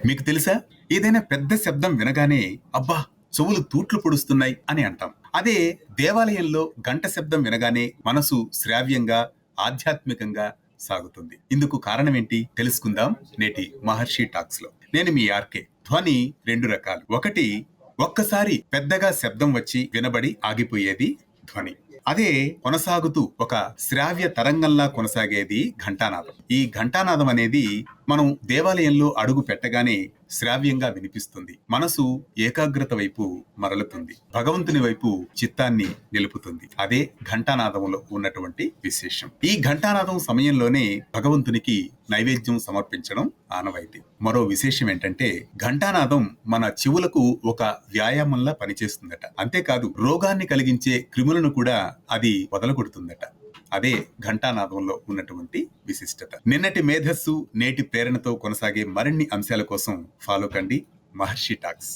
మీకు తెలుసా, ఏదైనా పెద్ద శబ్దం వినగానే అబ్బా చెవులు తూట్లు పొడుస్తున్నాయి అని అంటాం. అదే దేవాలయంలో గంట శబ్దం వినగానే మనసు శ్రావ్యంగా, ఆధ్యాత్మికంగా సాగుతుంది. ఇందుకు కారణం ఏంటి తెలుసుకుందాం నేటి మహర్షి టాక్స్ లో. నేను మీ ఆర్కే. ధ్వని రెండు రకాలు. ఒకటి, ఒక్కసారి పెద్దగా శబ్దం వచ్చి వినబడి ఆగిపోయేది ధ్వని. అదే కొనసాగుతూ ఒక శ్రావ్య తరంగంలా కొనసాగేది ఘంటానాదం. ఈ ఘంటానాదం అనేది మనం దేవాలయంలో అడుగు పెట్టగానే శ్రావ్యంగా వినిపిస్తుంది. మనసు ఏకాగ్రత వైపు మరలుతుంది, భగవంతుని వైపు చిత్తాన్ని నిలుపుతుంది. అదే ఘంటానాదంలో ఉన్నటువంటి విశేషం. ఈ ఘంటానాదం సమయంలోనే భగవంతునికి నైవేద్యం సమర్పించడం ఆనవాయితీ. మరో విశేషం ఏంటంటే, ఘంటానాదం మన చెవులకు ఒక వ్యాయామంలా పనిచేస్తుందట. అంతేకాదు, రోగాన్ని కలిగించే క్రిములను కూడా అది వదలగొడుతుందట. అదే ఘంటానాదంలో ఉన్నటువంటి విశిష్టత. నిన్నటి మేధస్సు నేటి ప్రేరణతో కొనసాగే మరిన్ని అంశాల కోసం ఫాలో కండి మహర్షి టాక్స్.